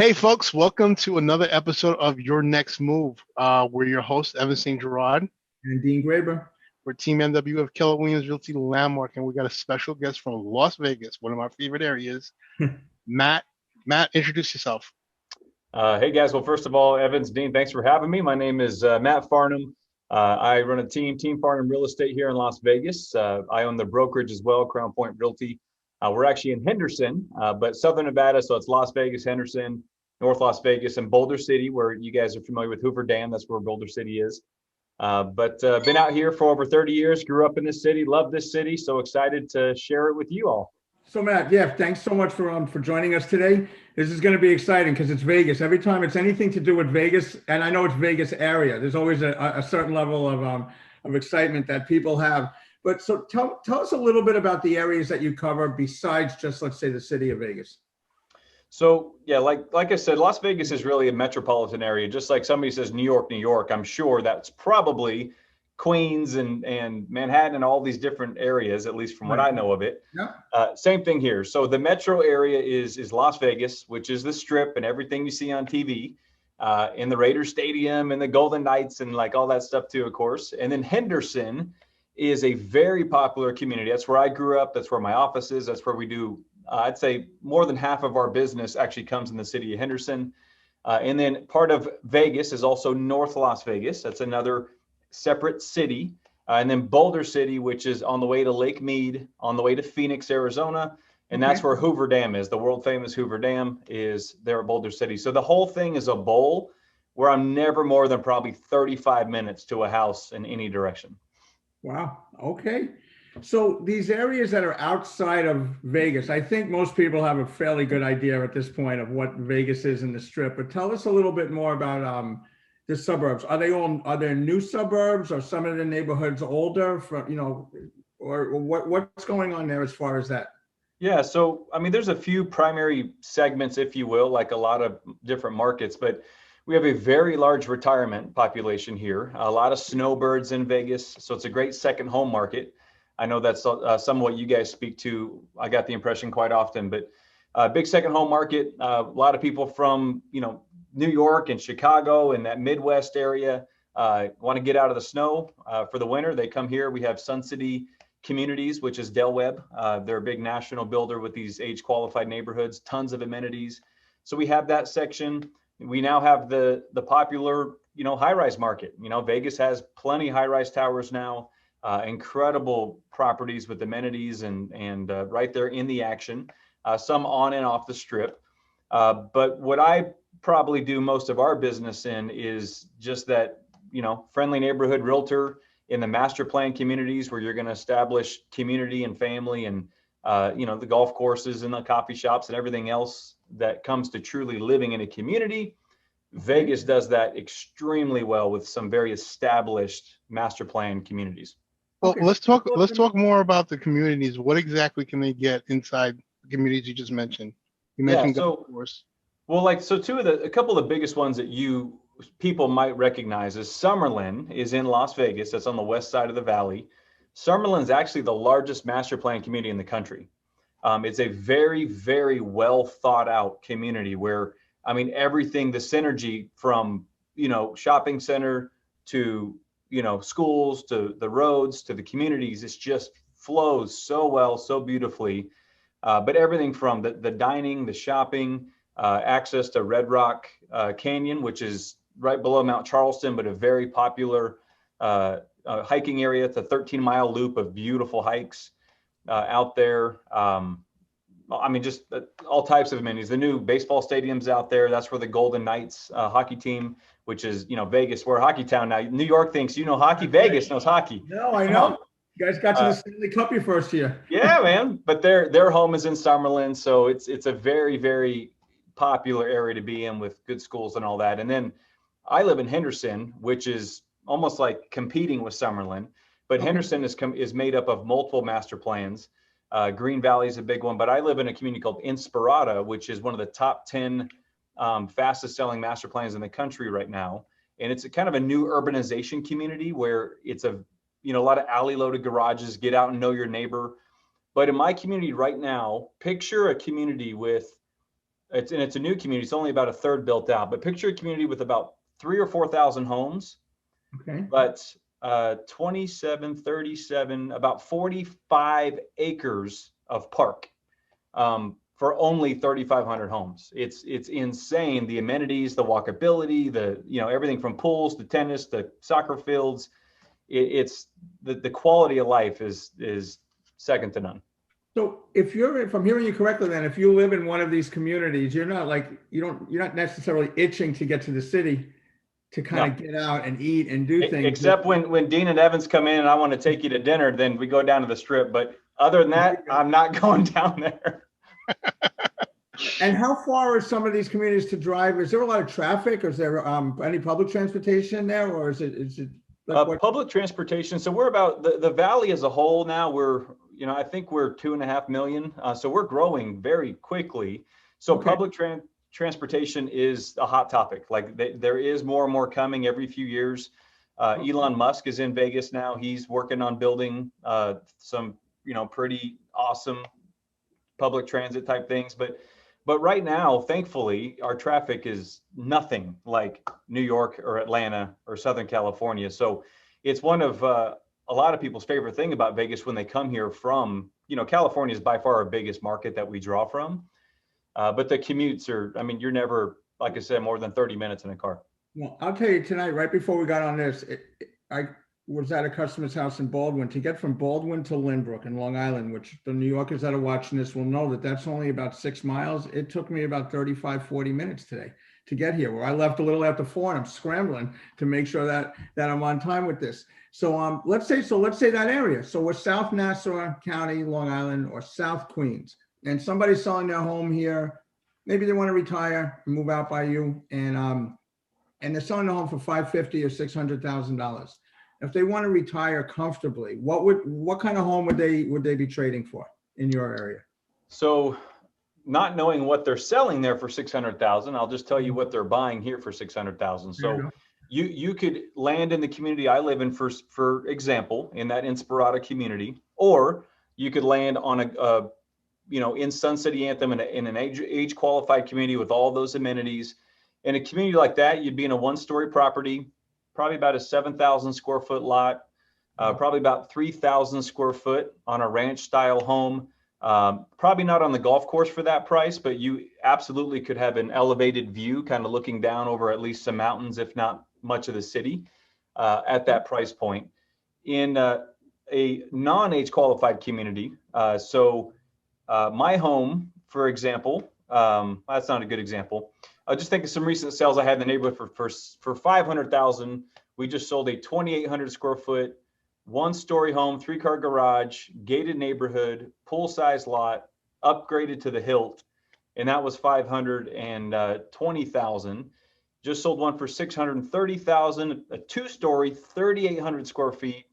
Hey, folks, welcome to another episode of Your Next Move. We're your host, Evantz Saint-Gerard. And Dean Graber. We're Team NWE of Keller Williams Realty Landmark, and we got a special guest from Las Vegas, one of my favorite areas, Matt. Matt, introduce yourself. Hey guys, well, first of all, Evans, Dean, thanks for having me. My name is Matt Farnham. I run a Team Farnham Real Estate here in Las Vegas. I own the brokerage as well, Crown Point Realty. We're actually in Henderson, but Southern Nevada, so it's Las Vegas, Henderson, North Las Vegas, and Boulder City, where you guys are familiar with Hoover Dam. That's where Boulder City is. But been out here for over 30 years, grew up in this city, love this city, so excited to share it with you all. So Matt, yeah, thanks so much for joining us today. This is going to be exciting because it's Vegas. Every time it's anything to do with Vegas, and I know it's Vegas area, there's always a certain level of excitement that people have. But so tell us a little bit about the areas that you cover besides just, let's say, the city of Vegas. So yeah, like I said, Las Vegas is really a metropolitan area. Just like somebody says New York, New York, I'm sure that's probably Queens and Manhattan and all these different areas, at least from what I know of it. Yeah. Same thing here. So the metro area is Las Vegas, which is the Strip and everything you see on TV, in the Raiders Stadium and the Golden Knights and like all that stuff too, of course. And then Henderson is a very popular community. That's where I grew up. That's where my office is. That's where we do, I'd say more than half of our business actually comes in the city of Henderson. And then part of Vegas is also North Las Vegas. That's another separate city. And then Boulder City, which is on the way to Lake Mead, on the way to Phoenix, Arizona. And that's where Hoover Dam is. The world famous Hoover Dam is there at Boulder City. So the whole thing is a bowl where I'm never more than probably 35 minutes to a house in any direction. Wow. Okay. So these areas that are outside of Vegas, I think most people have a fairly good idea at this point of what Vegas is in the Strip, but tell us a little bit more about the suburbs. Are there new suburbs, or some of the neighborhoods older from, or what's going on there as far as that? Yeah. So, I mean, there's a few primary segments, if you will, like a lot of different markets, but we have a very large retirement population here, a lot of snowbirds in Vegas. So it's a great second home market. I know that's some of what you guys speak to. I got the impression quite often, but big second home market. A lot of people from, New York and Chicago and that Midwest area want to get out of the snow for the winter. They come here. We have Sun City Communities, which is Del Webb. They're a big national builder with these age qualified neighborhoods, tons of amenities. So we have that section. We now have the popular, high-rise market. Vegas has plenty of high-rise towers now, incredible properties with amenities and right there in the action, some on and off the Strip. But what I probably do most of our business in is just that, friendly neighborhood realtor in the master plan communities where you're going to establish community and family and, the golf courses and the coffee shops and everything else that comes to truly living in a community. Vegas does that extremely well with some very established master plan communities. Well, let's talk more about the communities. What exactly can they get inside the communities you just mentioned? You mentioned golf course. Well, a couple of the biggest ones that people might recognize is Summerlin is in Las Vegas. That's on the west side of the valley. Summerlin's actually the largest master plan community in the country. It's a very, very well thought out community where, everything, the synergy from, shopping center to, schools, to the roads, to the communities, it just flows so well, so beautifully. But everything from the dining, the shopping, access to Red Rock Canyon, which is right below Mount Charleston, but a very popular hiking area. It's a 13-mile loop of beautiful hikes out there. Just all types of amenities. The new baseball stadium's out there. That's where the Golden Knights hockey team, which is, Vegas, we're a hockey town now. New York thinks hockey. Vegas knows hockey. No, I know. You guys got to the Stanley Cup your first year. Yeah, man. But their home is in Summerlin, so it's a very, very popular area to be in with good schools and all that. And then I live in Henderson, which is almost like competing with Summerlin. But Henderson is made up of multiple master plans. Green Valley is a big one, but I live in a community called Inspirata, which is one of the top 10 fastest selling master plans in the country right now. And it's a kind of a new urbanization community where it's a lot of alley loaded garages, get out and know your neighbor. But in my community right now, picture a community with It's a new community. It's only about a third built out, but picture a community with about 3,000 or 4,000 homes, Okay. but 27, 37, about 45 acres of park for only 3,500 homes. It's insane. The amenities, the walkability, everything from pools to tennis to soccer fields. It's the quality of life is second to none. So if I'm hearing you correctly, then if you live in one of these communities, you're not necessarily itching to get to the city to kind of get out and eat and do things. Except when Dean and Evans come in and I want to take you to dinner, then we go down to the Strip. But other than that, I'm not going down there. And how far are some of these communities to drive? Is there a lot of traffic? Or is there any public transportation there, or is it public transportation? So we're about the valley as a whole now. I think we're 2.5 million. So we're growing very quickly. So Okay. public transportation is a hot topic. Like there is more and more coming every few years. Elon Musk is in Vegas now. He's working on building some, pretty awesome public transit type things. But right now, thankfully, our traffic is nothing like New York or Atlanta or Southern California. So it's one of a lot of people's favorite thing about Vegas when they come here from, California is by far our biggest market that we draw from. But the commutes are, you're never, like I said, more than 30 minutes in a car. Well, I'll tell you tonight, right before we got on this, I was at a customer's house in Baldwin. To get from Baldwin to Lynbrook in Long Island, which the New Yorkers that are watching this will know that's only about 6 miles. It took me about 35, 40 minutes today to get here, where I left a little after 4 and I'm scrambling to make sure that I'm on time with this. So let's say that area. So we're South Nassau County, Long Island, or South Queens, and somebody's selling their home here. Maybe they want to retire and move out by you, and they're selling the home for $550,000 or $600,000. If they want to retire comfortably, what kind of home would they be trading for in your area? So, not knowing what they're selling there for $600,000, I'll just tell you what they're buying here for $600,000. So, you could land in the community I live in, for example, in that Inspirada community, or you could land on in Sun City Anthem in an age qualified community with all those amenities. In a community like that, you'd be in a 1-story property, probably about a 7,000 square foot lot, probably about 3,000 square foot on a ranch style home. Probably not on the golf course for that price, but you absolutely could have an elevated view, kind of looking down over at least some mountains, if not much of the city, at that price point. In a non-age qualified community, my home, for example, that's not a good example. I'll just think of some recent sales I had in the neighborhood for $500,000. We just sold a 2,800 square foot, 1-story home, 3-car garage, gated neighborhood, pool size lot, upgraded to the hilt, and that was $520,000. Just sold one for $630,000, a 2-story, 3,800 square feet,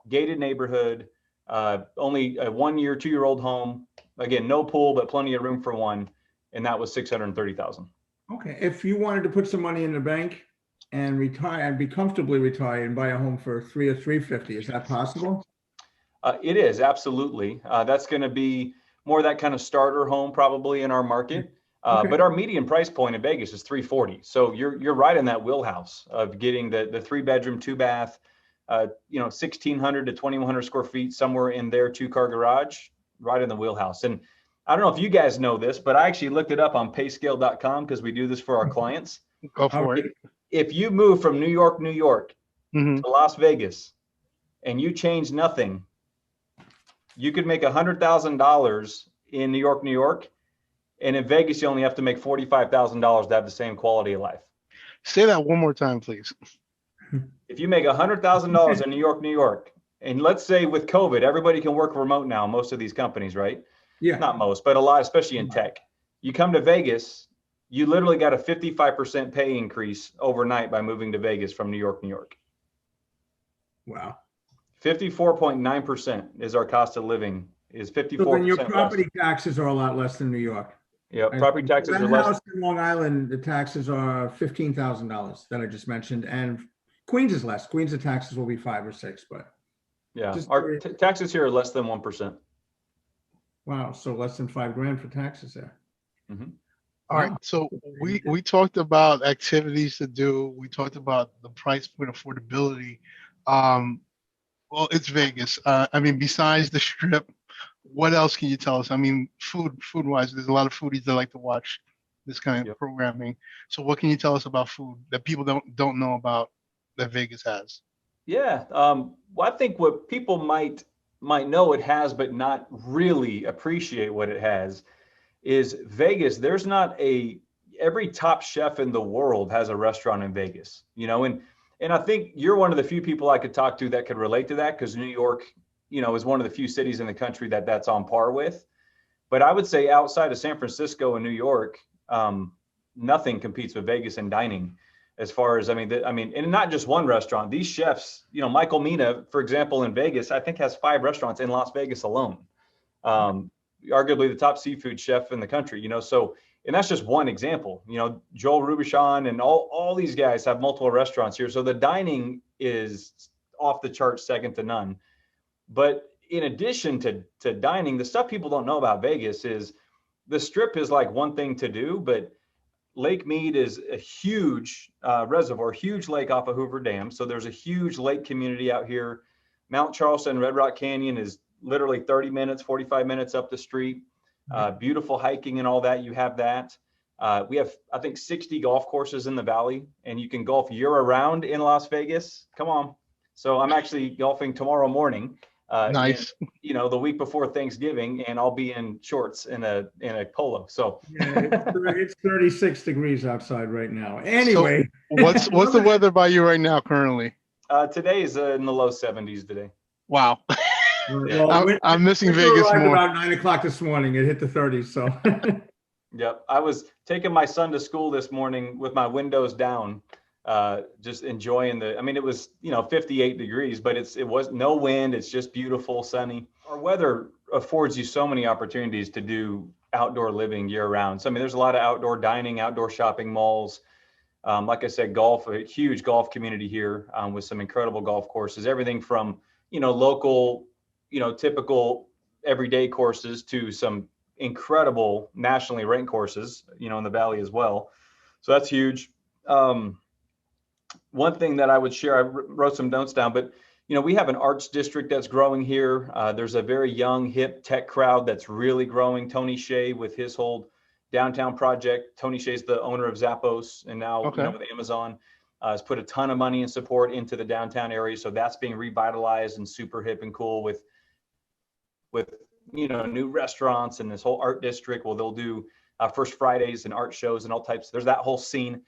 gated neighborhood, only a 1-year, 2-year-old home. Again, no pool, but plenty of room for one, and that was $630,000. Okay, if you wanted to put some money in the bank and retire and be comfortably retired and buy a home for $300,000 or $350,000, is that possible? It is, absolutely. That's going to be more of that kind of starter home probably in our market. Okay. But our median price point in Vegas is $340,000. So you're right in that wheelhouse of getting the 3-bedroom, 2-bath, 1,600 to 2,100 square feet, somewhere in their 2-car garage, right in the wheelhouse. And I don't know if you guys know this, but I actually looked it up on payscale.com because we do this for our clients. Go for it. If you move from New York, Mhm. to Las Vegas and you change nothing, you could make $100,000 in New York. And in Vegas, you only have to make $45,000 to have the same quality of life. Say that one more time, please. If you make $100,000 in New York, and let's say with COVID, everybody can work remote now, most of these companies, right? Yeah. Not most, but a lot, especially in tech. You come to Vegas, you literally got a 55% pay increase overnight by moving to Vegas from New York. Wow. 54.9% is our cost of living, is 54%. So then your property less. taxes are a lot less than New York. Yeah, property taxes that are less. House in Long Island, the taxes are $15,000 that I just mentioned, and Queens is less. Queens, the taxes will be 5 or 6, but Yeah, just our taxes here are less than 1%. wow, so less than $5,000 for taxes there. Mm-hmm. All right. Yeah. So we talked about activities to do. We talked about the price point affordability. Um, well, it's Vegas. I mean, besides the strip, what else can you tell us? I mean, food wise, there's a lot of foodies that like to watch this kind of Yep. programming. So what can you tell us about food that people don't know about that Vegas has? Yeah. Well, I think what people might know it has, but not really appreciate what it has, is Vegas. There's not a every top chef in the world has a restaurant in Vegas, and I think you're one of the few people I could talk to that could relate to that, because New York, is one of the few cities in the country that's on par with. But I would say outside of San Francisco and New York, nothing competes with Vegas in dining. As far as and not just one restaurant. These chefs, Michael Mina, for example, in Vegas, I think has 5 restaurants in Las Vegas alone. Arguably the top seafood chef in the country. So, and that's just one example. Joel Rubichon and all these guys have multiple restaurants here. So the dining is off the charts, second to none. But in addition to dining, the stuff people don't know about Vegas is the Strip is like one thing to do, but Lake Mead is a huge reservoir, huge lake off of Hoover Dam. So there's a huge lake community out here. Mount Charleston, Red Rock Canyon is literally 30 minutes, 45 minutes up the street. Beautiful hiking and all that. You have that. We have, I think, 60 golf courses in the valley, and you can golf year round in Las Vegas. Come on. So I'm actually golfing tomorrow morning. Nice. The week before Thanksgiving, and I'll be in shorts in a polo. So Yeah, it's 36 degrees outside right now. Anyway, so what's the weather by you right now currently? Today is in the low 70s today. Wow. well, I'm missing we Vegas arrived more. about 9 o'clock this morning. It hit the 30s. So. Yep. I was taking my son to school this morning with my windows down, just enjoying it was, 58 degrees, but it was no wind. It's just beautiful, sunny. Our weather affords you so many opportunities to do outdoor living year round. So, there's a lot of outdoor dining, outdoor shopping malls. Like I said, golf, a huge golf community here, with some incredible golf courses, everything from, local, typical everyday courses to some incredible nationally ranked courses, in the valley as well. So that's huge. One thing that I would share, I wrote some notes down, but we have an arts district that's growing here. There's a very young, hip tech crowd that's really growing. Tony Hsieh with his whole downtown project. Tony Hsieh's the owner of Zappos, and now with Amazon, has put a ton of money and support into the downtown area. So that's being revitalized and super hip and cool with new restaurants and this whole art district. Well, they'll do First Fridays and art shows and all types. There's that whole scene.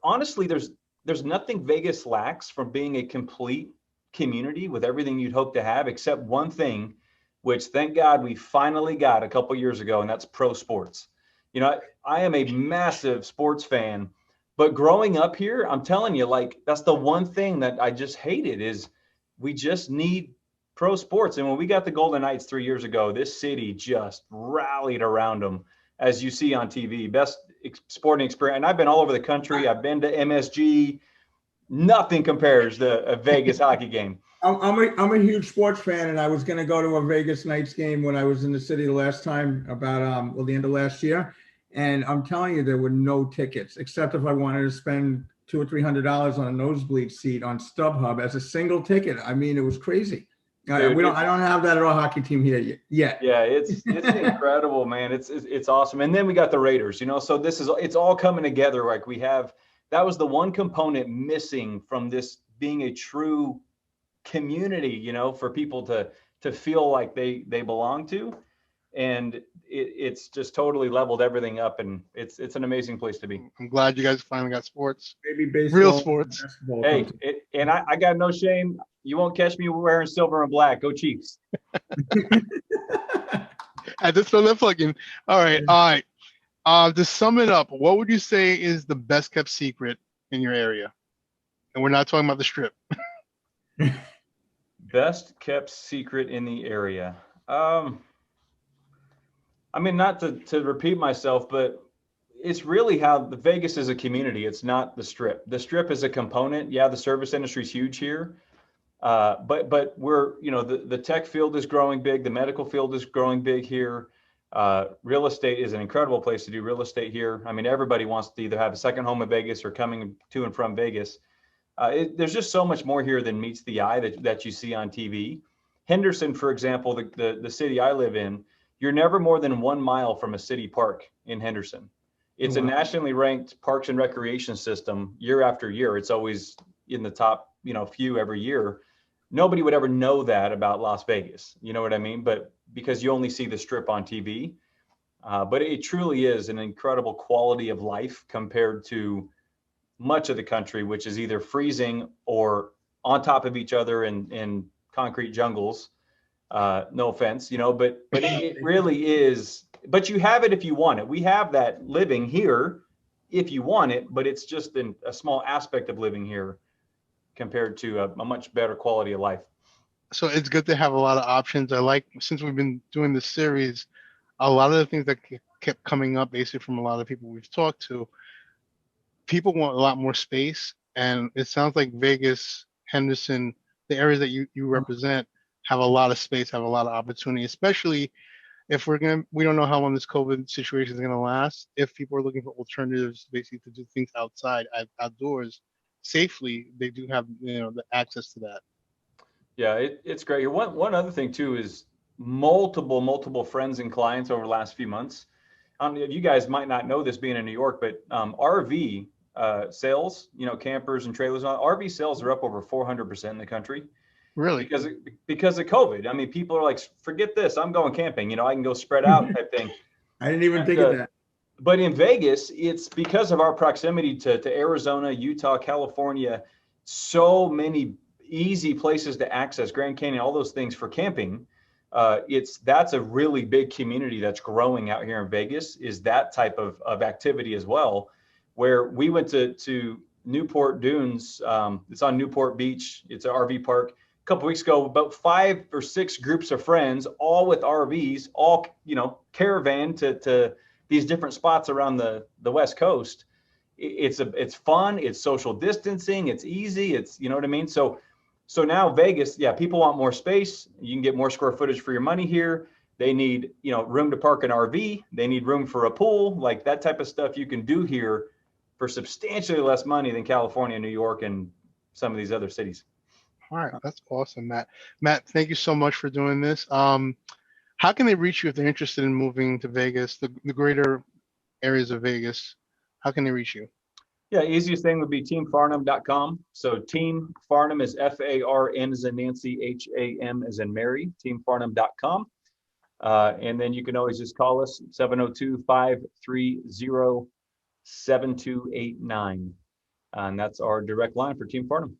Honestly, there's nothing Vegas lacks from being a complete community with everything you'd hope to have, except one thing, which thank God we finally got a couple years ago, and that's pro sports. I am a massive sports fan, but growing up here, I'm telling you, that's the one thing that I just hated is we just need pro sports. And when we got the Golden Knights 3 years ago, this city just rallied around them, as you see on TV. Best sporting experience. And I've been all over the country. I've been to MSG. Nothing compares to a Vegas hockey game. I'm a huge sports fan, and I was going to go to a Vegas Knights game when I was in the city the last time, about the end of last year. And I'm telling you, there were no tickets, except if I wanted to spend $200 or $300 on a nosebleed seat on StubHub as a single ticket. It was crazy. Dude, I don't have that at our hockey team here yet. Yeah, it's incredible, man. It's awesome. And then we got the Raiders, so it's all coming together. That was the one component missing from this being a true community, for people to feel like they belong to. And it's just totally leveled everything up, and it's an amazing place to be. I'm glad you guys finally got sports. Maybe baseball, real sports. Hey, and I got no shame. You won't catch me wearing silver and black. Go Chiefs. I just throw that plug in. All right. To sum it up, what would you say is the best kept secret in your area? And we're not talking about the Strip. Best kept secret in the area. Not to repeat myself, but it's really how the Vegas is a community. It's not the Strip. The Strip is a component. Yeah, the service industry is huge here. But we're, the tech field is growing big. The medical field is growing big here. Real estate is an incredible place to do real estate here. I mean, everybody wants to either have a second home in Vegas or coming to and from Vegas. There's just so much more here than meets the eye that you see on TV. Henderson, for example, the city I live in, you're never more than 1 mile from a city park in Henderson. It's a nationally ranked parks and recreation system year after year. It's always in the top, few every year. Nobody would ever know that about Las Vegas. You know what I mean? But because you only see the strip on TV, but it truly is an incredible quality of life compared to much of the country, which is either freezing or on top of each other in concrete jungles. No offense, but it really is. But you have it if you want it. We have that living here if you want it, but it's just a small aspect of living here compared to a much better quality of life. So it's good to have a lot of options. I like, since we've been doing this series, a lot of the things that kept coming up basically from a lot of people we've talked to, people want a lot more space. And it sounds like Vegas, Henderson, the areas that you represent have a lot of space, have a lot of opportunity, especially if we don't know how long this COVID situation is going to last. If people are looking for alternatives, basically to do things outside, outdoors safely, they do have, the access to that. Yeah, it's great. One other thing too is multiple friends and clients over the last few months. You guys might not know this being in New York, but RV sales, campers and trailers, RV sales are up over 400% in the country. Really? Because of COVID. I mean, people are like, forget this, I'm going camping. I can go spread out type thing. I didn't even think of that. But in Vegas, it's because of our proximity to Arizona, Utah, California, so many easy places to access, Grand Canyon, all those things for camping. That's a really big community that's growing out here in Vegas, is that type of activity as well, where we went to Newport Dunes. It's on Newport Beach. It's an RV park. A couple weeks ago, about 5 or 6 groups of friends, all with RVs, all, caravan to these different spots around the West Coast. It's fun. It's social distancing. It's easy. It's, you know what I mean? So now Vegas, yeah, people want more space. You can get more square footage for your money here. They need, room to park an RV. They need room for a pool, like that type of stuff you can do here for substantially less money than California, New York, and some of these other cities. All right, that's awesome, Matt. Matt, thank you so much for doing this. How can they reach you if they're interested in moving to Vegas, the greater areas of Vegas? How can they reach you? Yeah, easiest thing would be teamfarnham.com. So Team Farnham is Farn as in Nancy, HAM as in Mary, teamfarnham.com. And then you can always just call us 702-530-7289. And that's our direct line for Team Farnham.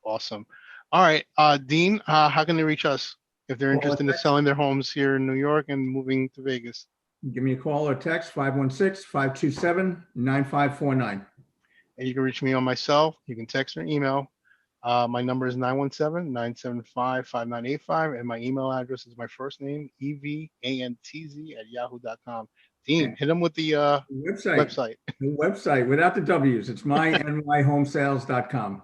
Awesome. All right, Dean, how can they reach us if they're interested in selling their homes here in New York and moving to Vegas? Give me a call or text, 516-527-9549. And you can reach me on my cell. You can text or email. My number is 917-975-5985. And my email address is my first name, evantz@yahoo.com. Dean, hit them with the website. The website without the W's. It's mynwyhomesales.com.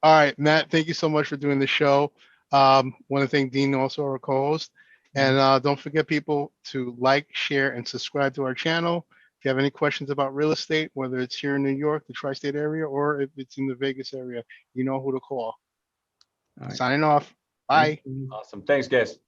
All right, Matt, thank you so much for doing the show. Want to thank Dean, also our co-host. And don't forget, people, to like, share, and subscribe to our channel. If you have any questions about real estate, whether it's here in New York, the tri-state area, or if it's in the Vegas area, you know who to call. Signing off. Bye. Awesome. Thanks, guys.